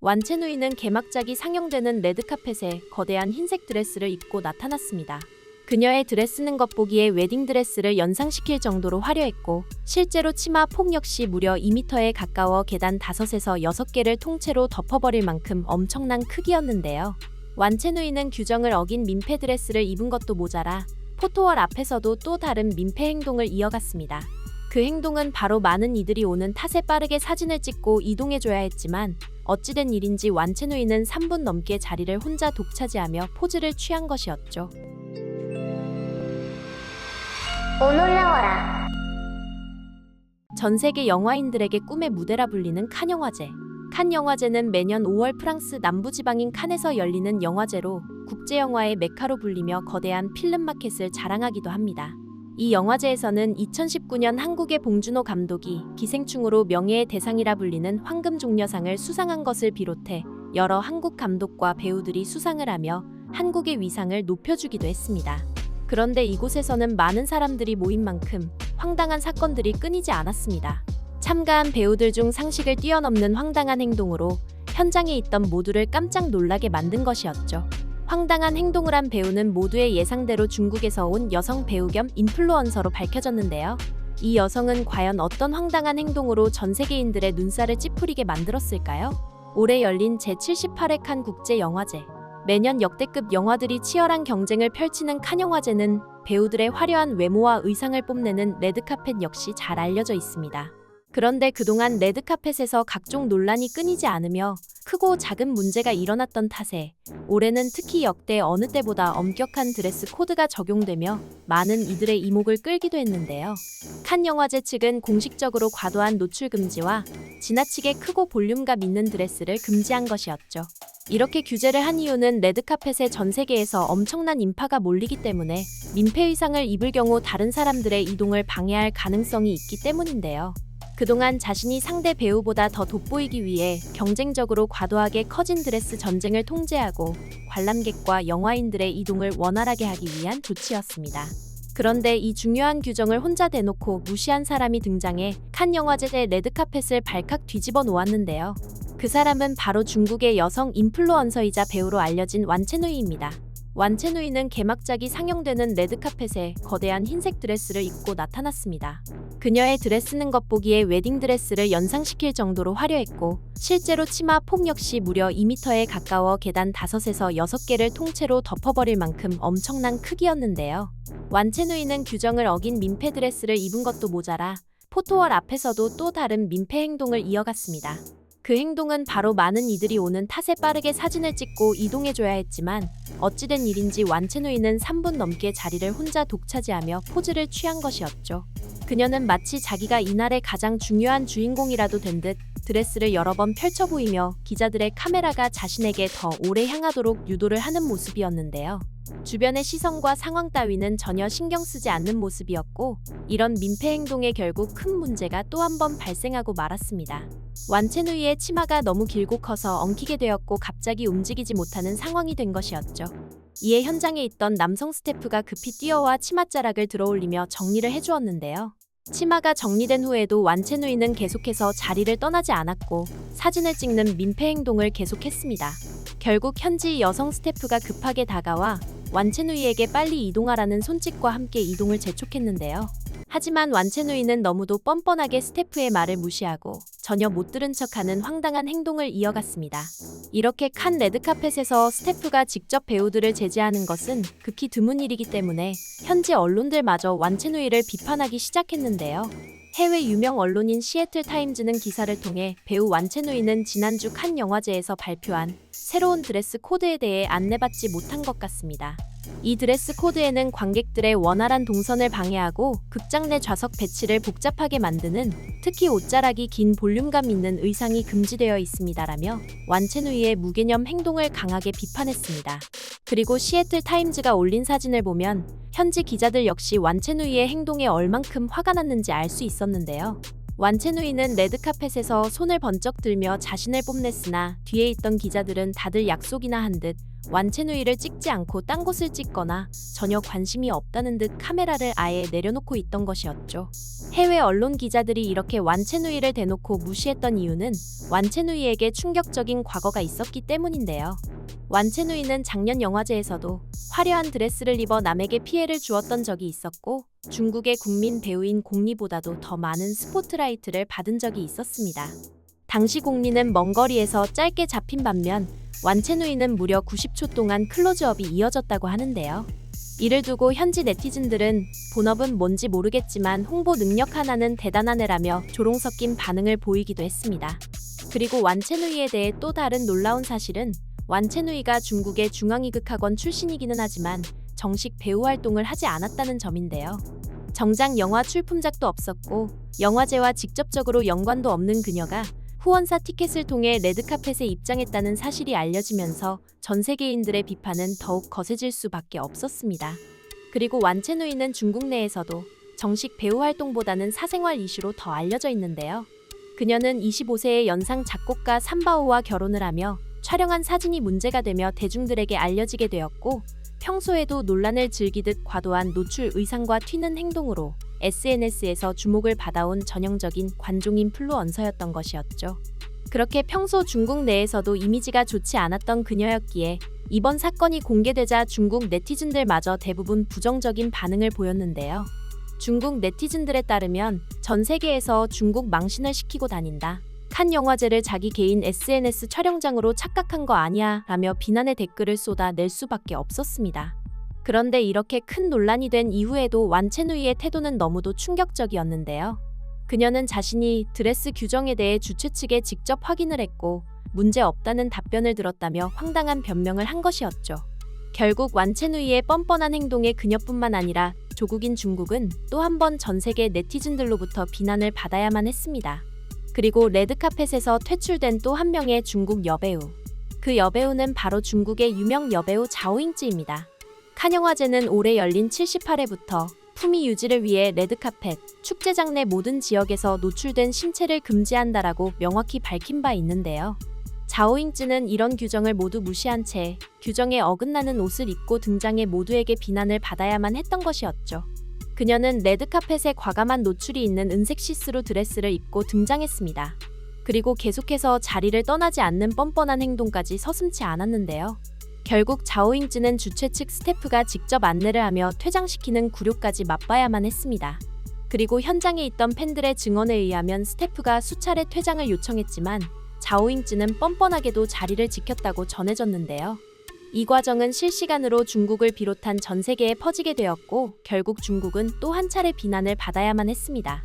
완첸우이는 개막작이 상영되는 레드카펫에 거대한 흰색 드레스를 입고 나타났습니다. 그녀의 드레스는 겉보기에 웨딩드레스를 연상시킬 정도로 화려했고 실제로 치마 폭 역시 무려 2m에 가까워 계단 5에서 6개를 통째로 덮어버릴 만큼 엄청난 크기였는데요. 완첸우이는 규정을 어긴 민폐 드레스를 입은 것도 모자라 포토월 앞에서도 또 다른 민폐 행동을 이어갔습니다. 그 행동은 바로 많은 이들이 오는 탓에 빠르게 사진을 찍고 이동해줘야 했지만 어찌된 일인지 완첸우이는 3분 넘게 자리를 혼자 독차지하며 포즈를 취한 것이었죠. 오놀라워라. 전 세계 영화인들에게 꿈의 무대라 불리는 칸 영화제. 칸 영화제는 매년 5월 프랑스 남부지방인 칸에서 열리는 영화제로 국제영화의 메카로 불리며 거대한 필름 마켓을 자랑하기도 합니다. 이 영화제에서는 2019년 한국의 봉준호 감독이 기생충으로 명예의 대상이라 불리는 황금종려상을 수상한 것을 비롯해 여러 한국 감독과 배우들이 수상을 하며 한국의 위상을 높여주기도 했습니다. 그런데 이곳에서는 많은 사람들이 모인 만큼 황당한 사건들이 끊이지 않았습니다. 참가한 배우들 중 상식을 뛰어넘는 황당한 행동으로 현장에 있던 모두를 깜짝 놀라게 만든 것이었죠. 황당한 행동을 한 배우는 모두의 예상대로 중국에서 온 여성 배우 겸 인플루언서로 밝혀졌는데요. 이 여성은 과연 어떤 황당한 행동으로 전 세계인들의 눈살을 찌푸리게 만들었을까요? 올해 열린 제78회 칸 국제영화제. 매년 역대급 영화들이 치열한 경쟁을 펼치는 칸 영화제는 배우들의 화려한 외모와 의상을 뽐내는 레드카펫 역시 잘 알려져 있습니다. 그런데 그동안 레드카펫에서 각종 논란이 끊이지 않으며 크고 작은 문제가 일어났던 탓에 올해는 특히 역대 어느 때보다 엄격한 드레스 코드가 적용되며 많은 이들의 이목을 끌기도 했는데요. 칸 영화제 측은 공식적으로 과도한 노출 금지와 지나치게 크고 볼륨감 있는 드레스를 금지한 것이었죠. 이렇게 규제를 한 이유는 레드카펫에 전 세계에서 엄청난 인파가 몰리기 때문에 민폐 의상을 입을 경우 다른 사람들의 이동을 방해할 가능성이 있기 때문인데요. 그동안 자신이 상대 배우보다 더 돋보이기 위해 경쟁적으로 과도하게 커진 드레스 전쟁을 통제하고 관람객과 영화인들의 이동을 원활하게 하기 위한 조치였습니다. 그런데 이 중요한 규정을 혼자 대놓고 무시한 사람이 등장해 칸 영화제 레드카펫을 발칵 뒤집어 놓았는데요. 그 사람은 바로 중국의 여성 인플루언서이자 배우로 알려진 완첸우이입니다. 완첸우이는 개막작이 상영되는 레드카펫에 거대한 흰색 드레스를 입고 나타났습니다. 그녀의 드레스는 겉보기에 웨딩드레스를 연상시킬 정도로 화려했고 실제로 치마 폭 역시 무려 2m에 가까워 계단 5에서 6개를 통째로 덮어버릴 만큼 엄청난 크기였는데요. 완첸우이는 규정을 어긴 민폐 드레스를 입은 것도 모자라 포토월 앞에서도 또 다른 민폐 행동을 이어갔습니다. 그 행동은 바로 많은 이들이 오는 탓에 빠르게 사진을 찍고 이동해줘야 했지만 어찌된 일인지 완첸우이는 3분 넘게 자리를 혼자 독차지하며 포즈를 취한 것이었죠. 그녀는 마치 자기가 이날의 가장 중요한 주인공이라도 된 듯 드레스를 여러 번 펼쳐 보이며 기자들의 카메라가 자신에게 더 오래 향하도록 유도를 하는 모습이었는데요. 주변의 시선과 상황 따위는 전혀 신경 쓰지 않는 모습이었고 이런 민폐 행동에 결국 큰 문제가 또 한 번 발생하고 말았습니다. 완첸우이의 치마가 너무 길고 커서 엉키게 되었고 갑자기 움직이지 못하는 상황이 된 것이었죠. 이에 현장에 있던 남성 스태프가 급히 뛰어와 치맛자락을 들어올리며 정리를 해주었는데요. 치마가 정리된 후에도 완첸우이는 계속해서 자리를 떠나지 않았고 사진을 찍는 민폐 행동을 계속했습니다. 결국 현지 여성 스태프가 급하게 다가와 완첸우이에게 빨리 이동하라는 손짓과 함께 이동을 재촉했는데요. 하지만 완첸우이는 너무도 뻔뻔하게 스태프의 말을 무시하고 전혀 못 들은 척하는 황당한 행동을 이어갔습니다. 이렇게 칸 레드카펫에서 스태프가 직접 배우들을 제지하는 것은 극히 드문 일이기 때문에 현지 언론들마저 완첸우이를 비판하기 시작했는데요. 해외 유명 언론인 시애틀 타임즈는 기사를 통해 배우 완첸우이는 지난주 칸 영화제에서 발표한 새로운 드레스 코드에 대해 안내받지 못한 것 같습니다. 이 드레스 코드에는 관객들의 원활한 동선을 방해하고 극장 내 좌석 배치를 복잡하게 만드는 특히 옷자락이 긴 볼륨감 있는 의상이 금지되어 있습니다라며 완첸우이의 무개념 행동을 강하게 비판했습니다. 그리고 시애틀 타임즈가 올린 사진을 보면 현지 기자들 역시 완첸우이의 행동에 얼만큼 화가 났는지 알 수 있었는데요. 완첸우이는 레드카펫에서 손을 번쩍 들며 자신을 뽐냈으나 뒤에 있던 기자들은 다들 약속이나 한 듯 완첸우이를 찍지 않고 딴 곳을 찍거나 전혀 관심이 없다는 듯 카메라를 아예 내려놓고 있던 것이었죠. 해외 언론 기자들이 이렇게 완첸우이를 대놓고 무시했던 이유는 완첸우이에게 충격적인 과거가 있었기 때문인데요. 완첸우이는 작년 영화제에서도 화려한 드레스를 입어 남에게 피해를 주었던 적이 있었고 중국의 국민 배우인 공리보다도 더 많은 스포트라이트를 받은 적이 있었습니다. 당시 공리는 먼 거리에서 짧게 잡힌 반면 완첸우이는 무려 90초 동안 클로즈업이 이어졌다고 하는데요. 이를 두고 현지 네티즌들은 본업은 뭔지 모르겠지만 홍보 능력 하나는 대단한 애라며 조롱 섞인 반응을 보이기도 했습니다. 그리고 완첸우이에 대해 또 다른 놀라운 사실은 완첸우이가 중국의 중앙이극학원 출신이기는 하지만 정식 배우 활동을 하지 않았다는 점인데요. 정작 영화 출품작도 없었고 영화제와 직접적으로 연관도 없는 그녀가 후원사 티켓을 통해 레드카펫에 입장했다는 사실이 알려지면서 전 세계인들의 비판은 더욱 거세질 수밖에 없었습니다. 그리고 완첸우이는 중국 내에서도 정식 배우 활동보다는 사생활 이슈로 더 알려져 있는데요. 그녀는 25세의 연상 작곡가 삼바오와 결혼을 하며 촬영한 사진이 문제가 되며 대중들에게 알려지게 되었고 평소에도 논란을 즐기듯 과도한 노출 의상과 튀는 행동으로 SNS에서 주목을 받아온 전형적인 관종 인플루언서였던 것이었죠. 그렇게 평소 중국 내에서도 이미지가 좋지 않았던 그녀였기에 이번 사건이 공개되자 중국 네티즌들마저 대부분 부정적인 반응을 보였는데요. 중국 네티즌들에 따르면 전 세계에서 중국 망신을 시키고 다닌다. 칸 영화제를 자기 개인 SNS 촬영장으로 착각한 거 아니야 라며 비난의 댓글을 쏟아낼 수밖에 없었습니다. 그런데 이렇게 큰 논란이 된 이후에도 완첸우이의 태도는 너무도 충격적이었는데요. 그녀는 자신이 드레스 규정에 대해 주최 측에 직접 확인을 했고 문제 없다는 답변을 들었다며 황당한 변명을 한 것이었죠. 결국 완첸우이의 뻔뻔한 행동에 그녀뿐만 아니라 조국인 중국은 또 한 번 전 세계 네티즌들로부터 비난을 받아야만 했습니다. 그리고 레드카펫에서 퇴출된 또 한 명의 중국 여배우. 그 여배우는 바로 중국의 유명 여배우 자오잉쯔입니다. 칸 영화제는 올해 열린 78회부터 품위 유지를 위해 레드카펫, 축제장 내 모든 지역에서 노출된 신체를 금지한다라고 명확히 밝힌 바 있는데요. 자오잉쯔는 이런 규정을 모두 무시한 채 규정에 어긋나는 옷을 입고 등장해 모두에게 비난을 받아야만 했던 것이었죠. 그녀는 레드카펫에 과감한 노출이 있는 은색 시스루 드레스를 입고 등장했습니다. 그리고 계속해서 자리를 떠나지 않는 뻔뻔한 행동까지 서슴지 않았는데요. 결국 자오잉쯔는 주최 측 스태프가 직접 안내를 하며 퇴장시키는 굴욕까지 맛봐야만 했습니다. 그리고 현장에 있던 팬들의 증언에 의하면 스태프가 수차례 퇴장을 요청했지만 자오잉쯔는 뻔뻔하게도 자리를 지켰다고 전해졌는데요. 이 과정은 실시간으로 중국을 비롯한 전 세계에 퍼지게 되었고 결국 중국은 또 한 차례 비난을 받아야만 했습니다.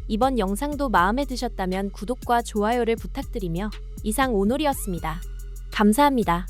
이번 영상도 마음에 드셨다면 구독과 좋아요를 부탁드리며 이상 오놀이었습니다. 감사합니다.